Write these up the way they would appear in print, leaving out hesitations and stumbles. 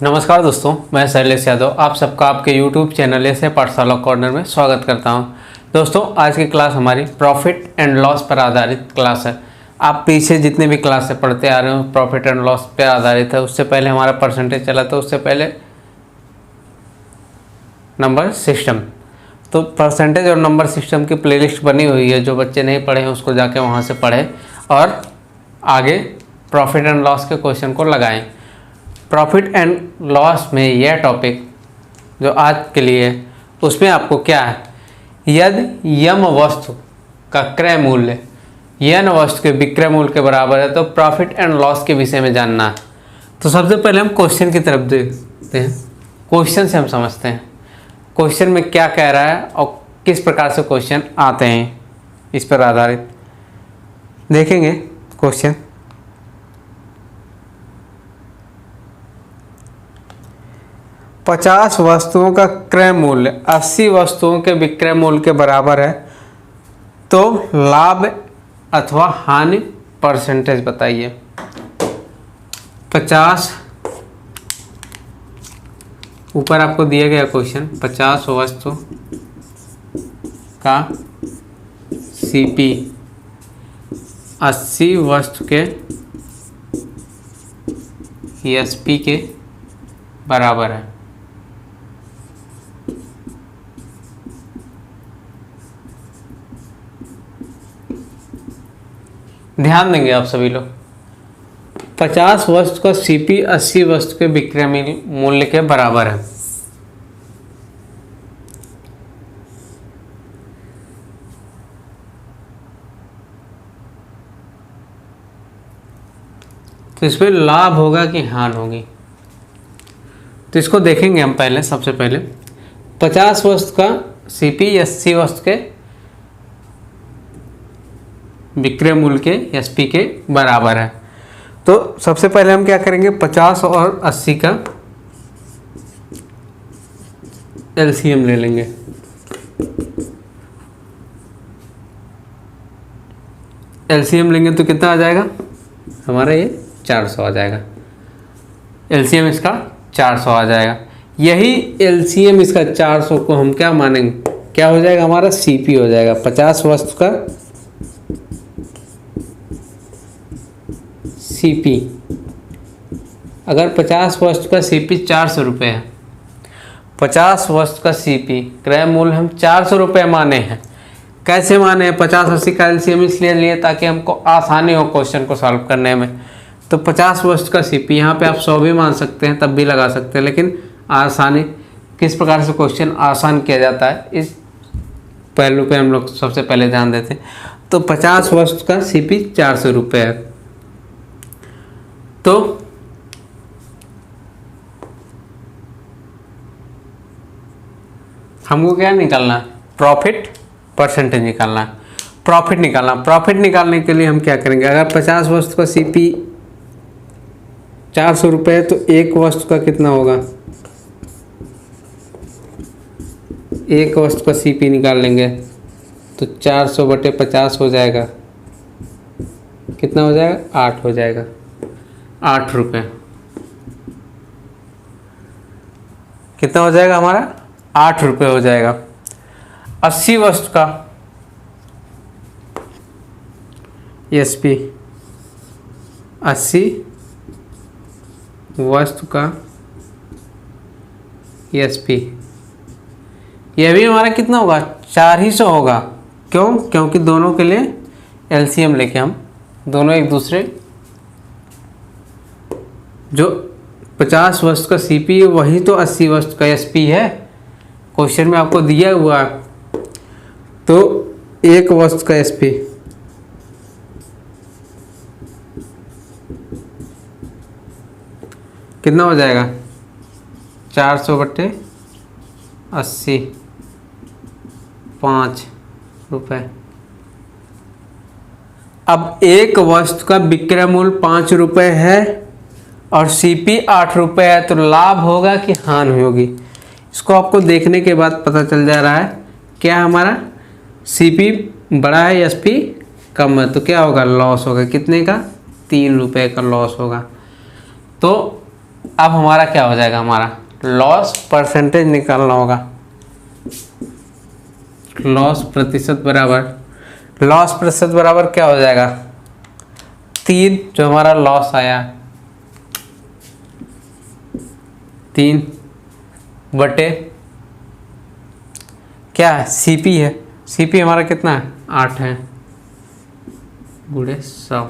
नमस्कार दोस्तों, मैं शैलेश यादव आप सबका आपके YouTube चैनल ऐसे पाठशाला कॉर्नर में स्वागत करता हूं। दोस्तों, आज की क्लास हमारी प्रॉफिट एंड लॉस पर आधारित क्लास है। आप पीछे जितने भी क्लासें पढ़ते आ रहे हो प्रॉफिट एंड लॉस पर आधारित है। उससे पहले हमारा परसेंटेज चला था, उससे पहले नंबर सिस्टम। तो परसेंटेज और नंबर सिस्टम की प्लेलिस्ट बनी हुई है, जो बच्चे नहीं पढ़े हैं उसको जाके वहाँ से पढ़ें और आगे प्रॉफिट एंड लॉस के क्वेश्चन को लगाएं। प्रॉफिट एंड लॉस में यह टॉपिक जो आज के लिए है उसमें आपको क्या है, यदि यम वस्तु का क्रय मूल्य यन वस्तु के विक्रय मूल्य के बराबर है तो प्रॉफिट एंड लॉस के विषय में जानना है। तो सबसे पहले हम क्वेश्चन की तरफ देखते हैं। क्वेश्चन से हम समझते हैं क्वेश्चन में क्या कह रहा है और किस प्रकार से क्वेश्चन आते हैं, इस पर आधारित देखेंगे। क्वेश्चन 50 वस्तुओं का क्रय मूल्य 80 वस्तुओं के विक्रय मूल्य के बराबर है तो लाभ अथवा हानि परसेंटेज बताइए। 50 ऊपर आपको दिया गया क्वेश्चन, 50 वस्तु का सीपी 80 वस्तु के एसपी के बराबर है। ध्यान देंगे आप सभी लोग, 50 वस्तु का सीपी 80 वस्तु के विक्रय मूल्य के बराबर है। तो इसमें लाभ होगा कि हानि होगी, तो इसको देखेंगे हम। पहले सबसे पहले 50 वस्तु का सीपी 80 वस्तु के विक्रय मूल्य के एसपी के बराबर है। तो सबसे पहले हम क्या करेंगे, 50 और 80 का एलसीएम ले लेंगे। एलसीएम लेंगे तो कितना आ जाएगा हमारा, ये 400 आ जाएगा। एलसीएम इसका 400 आ जाएगा। यही एलसीएम इसका 400 को हम क्या मानेंगे, क्या हो जाएगा हमारा, सीपी हो जाएगा। 50 वस्तु का सीपी, अगर 50 वस्तु का सीपी 400 रुपये है, 50 वस्तु का सीपी क्रय मूल्य हम 400 रुपये माने हैं। कैसे माने हैं, 50-80 का एलसीएम इसलिए लिए ताकि हमको आसानी हो क्वेश्चन को सॉल्व करने में। तो 50 वस्तु का सीपी, यहाँ पे आप 100 भी मान सकते हैं, तब भी लगा सकते हैं, लेकिन आसानी किस प्रकार से क्वेश्चन आसान किया जाता है इस पहलू पे हम लोग सबसे पहले ध्यान देते हैं। तो 50 वस्तु का सीपी 400 रुपये है, तो हमको क्या निकालना है, प्रॉफिट परसेंटेज निकालना है, प्रॉफिट निकालना। प्रॉफिट निकालने के लिए हम क्या करेंगे, अगर 50 वस्तु का सीपी 400 रुपये है तो एक वस्तु का कितना होगा, एक वस्तु का सीपी निकाल लेंगे तो 400/50 हो जाएगा, कितना हो जाएगा, 8 हो जाएगा, 8 रुपये। कितना हो जाएगा हमारा, 8 रुपये हो जाएगा। 80 वस्तु का एसपी, 80 वस्तु का एसपी, यह भी हमारा कितना होगा, 400 होगा। क्यों, क्योंकि दोनों के लिए एलसीएम लेके हम दोनों एक दूसरे, जो 50 वस्तु का सीपी है वही तो 80 वस्तु का एसपी है, क्वेश्चन में आपको दिया हुआ है। तो एक वस्तु का एसपी कितना हो जाएगा, 400/80, 5 रुपये। अब एक वस्तु का विक्रय मूल्य 5 रुपये है और सीपी 8 रुपये है, तो लाभ होगा कि हानि होगी, इसको आपको देखने के बाद पता चल जा रहा है। क्या हमारा सीपी बड़ा है, एसपी कम है, तो क्या होगा, लॉस होगा। कितने का, 3 रुपये का लॉस होगा। तो अब हमारा क्या हो जाएगा, हमारा लॉस परसेंटेज निकालना होगा। लॉस प्रतिशत बराबर क्या हो जाएगा, 3 जो हमारा लॉस आया 3 बटे क्या है, सीपी है। सीपी हमारा कितना है, 8 है गुणे 100।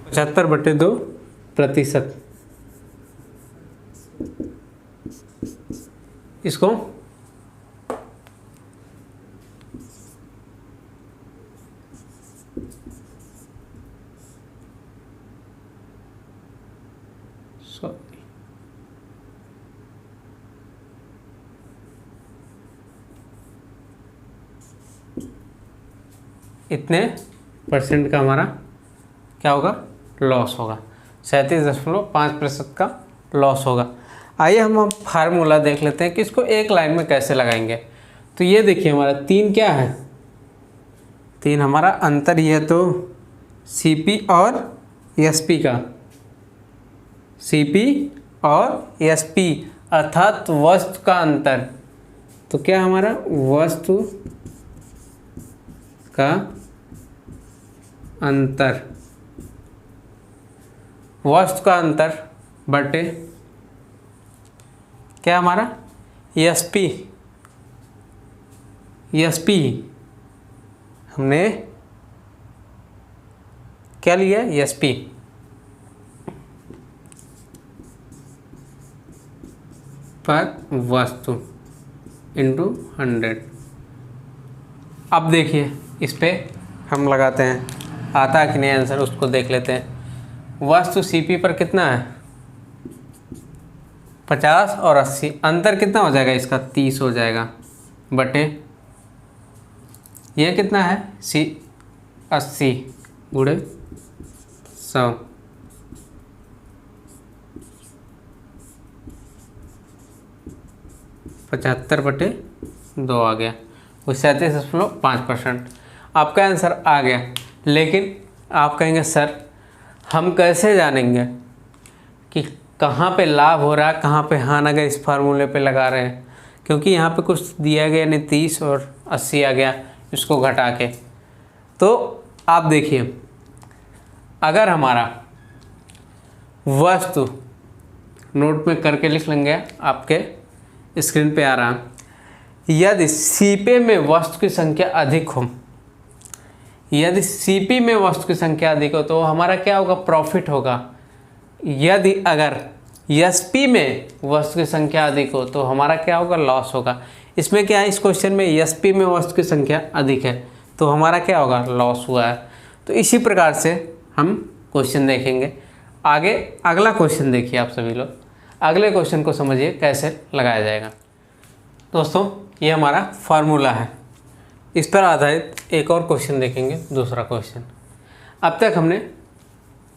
पचहत्तर बटे 2%। इसको इतने परसेंट का हमारा क्या होगा, लॉस होगा। 37.5% का लॉस होगा। आइए हम फार्मूला देख लेते हैं कि इसको एक लाइन में कैसे लगाएंगे। तो ये देखिए हमारा 3 क्या है, 3 हमारा अंतर, ये तो सीपी और एसपी का, सीपी और एसपी अर्थात वस्तु का अंतर। तो क्या हमारा वस्तु का अंतर, वस्तु का अंतर बटे क्या हमारा एसपी, एसपी हमने क्या लिया, एसपी पर वस्तु इंटू 100। अब देखिए इस पे हम लगाते हैं, आता है कि नहीं आंसर उसको देख लेते हैं। वस्तु सीपी पर कितना है 50 और 80, अंतर कितना हो जाएगा इसका 30 हो जाएगा, बटे ये कितना है 80 गुणे 100, 75 बटे 2 आ गया, वो 37.5%। आपका आंसर आ गया। लेकिन आप कहेंगे सर हम कैसे जानेंगे कि कहाँ पे लाभ हो रहा है, कहाँ पे हानि, अगर इस फार्मूले पे लगा रहे हैं, क्योंकि यहाँ पे कुछ दिया गया नहीं, 30 और 80 आ गया इसको घटा के। तो आप देखिए अगर हमारा वस्तु, नोट में करके लिख लेंगे, आपके स्क्रीन पे आ रहा है, यदि सीपी में वस्तु की संख्या अधिक हो, यदि सीपी में वस्तु की संख्या अधिक हो तो हमारा क्या होगा, प्रॉफिट होगा। यदि अगर एसपी में वस्तु की संख्या अधिक हो तो हमारा क्या होगा, लॉस होगा। इसमें क्या है, इस क्वेश्चन में एसपी में वस्तु की संख्या अधिक है तो हमारा क्या होगा, लॉस हुआ है। तो इसी प्रकार से हम क्वेश्चन देखेंगे आगे। अगला क्वेश्चन देखिए आप सभी लोग, अगले क्वेश्चन को समझिए कैसे लगाया जाएगा। दोस्तों ये हमारा फार्मूला है, इस पर आधारित एक और क्वेश्चन देखेंगे, दूसरा क्वेश्चन। अब तक हमने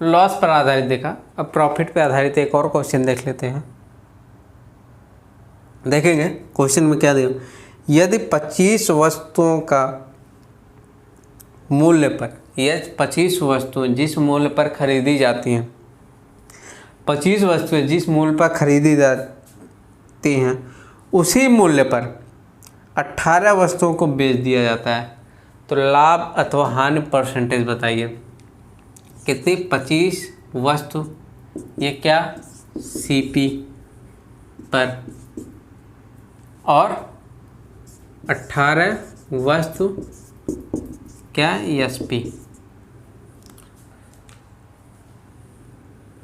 लॉस पर आधारित देखा, अब प्रॉफिट पर आधारित एक और क्वेश्चन देख लेते हैं। देखेंगे क्वेश्चन में क्या दिया, यदि 25 वस्तुओं का मूल्य पर, यह 25 वस्तुएं जिस मूल्य पर खरीदी जाती हैं, 25 वस्तुएं जिस मूल्य पर खरीदी जाती हैं उसी मूल्य पर 18 वस्तुओं को बेच दिया जाता है, तो लाभ अथवा हानि परसेंटेज बताइए कितनी। 25 वस्तु, ये क्या सीपी पर, और 18 वस्तु क्या एसपी।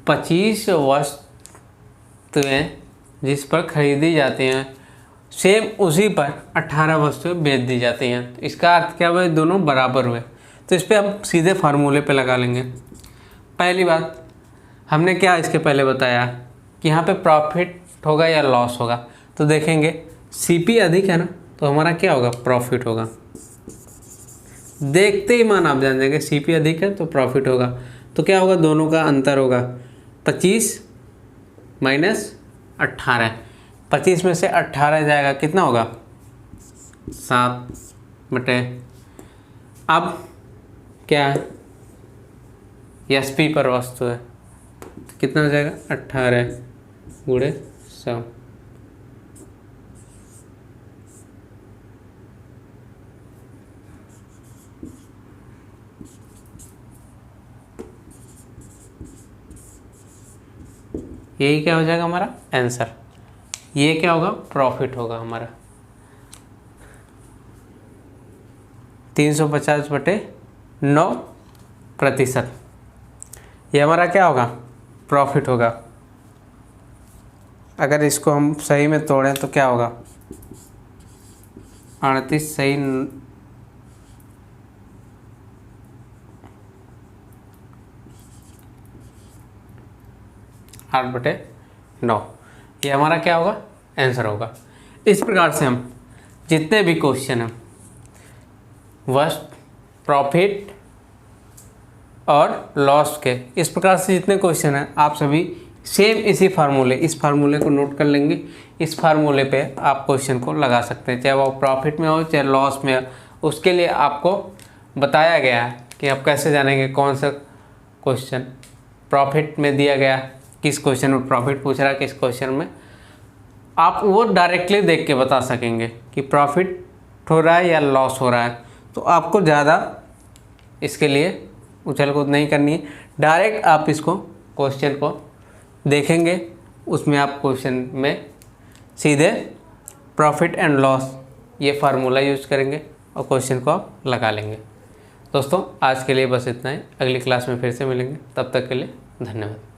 25 वस्तुएं जिस पर खरीदी जाती हैं सेम उसी पर 18 वस्तुएं बेच दी जाती हैं, तो इसका अर्थ क्या हुआ, दोनों बराबर हुए। तो इस पर हम सीधे फार्मूले पे लगा लेंगे। पहली बात हमने क्या इसके पहले बताया कि यहाँ पे प्रॉफिट होगा या लॉस होगा, तो देखेंगे सीपी अधिक है ना, तो हमारा क्या होगा, प्रॉफिट होगा। देखते ही मान आप जान जाएंगे सीपी अधिक है तो प्रॉफिट होगा। तो क्या होगा, दोनों का अंतर होगा 25 माइनस 18, 25 में से 18 जाएगा, कितना होगा 7 अब क्या है, SP पर वस्तु है तो कितना हो जाएगा 18 गुणे 100। यही क्या हो जाएगा हमारा आंसर। ये क्या होगा, प्रॉफिट होगा हमारा 350/9%। ये हमारा क्या होगा, प्रॉफिट होगा। अगर इसको हम सही में तोड़ें तो क्या होगा, 38 सही 8/9, ये हमारा क्या होगा, आंसर होगा। इस प्रकार से हम जितने भी क्वेश्चन हैं वह प्रॉफिट और लॉस के, इस प्रकार से जितने क्वेश्चन हैं आप सभी सेम इसी फार्मूले, इस फार्मूले को नोट कर लेंगे। इस फार्मूले पे आप क्वेश्चन को लगा सकते हैं, चाहे वो प्रॉफिट में हो चाहे लॉस में हो। उसके लिए आपको बताया गया है कि आप कैसे जानेंगे कौन सा क्वेश्चन प्रॉफिट में दिया गया, किस क्वेश्चन में प्रॉफिट पूछ रहा है, किस क्वेश्चन में आप वो डायरेक्टली देख के बता सकेंगे कि प्रॉफिट हो रहा है या लॉस हो रहा है। तो आपको ज़्यादा इसके लिए उछल कूद नहीं करनी है, डायरेक्ट आप इसको क्वेश्चन को देखेंगे, उसमें आप क्वेश्चन में सीधे प्रॉफिट एंड लॉस ये फार्मूला यूज करेंगे और क्वेश्चन को आप लगा लेंगे। दोस्तों आज के लिए बस इतना ही, अगली क्लास में फिर से मिलेंगे, तब तक के लिए धन्यवाद।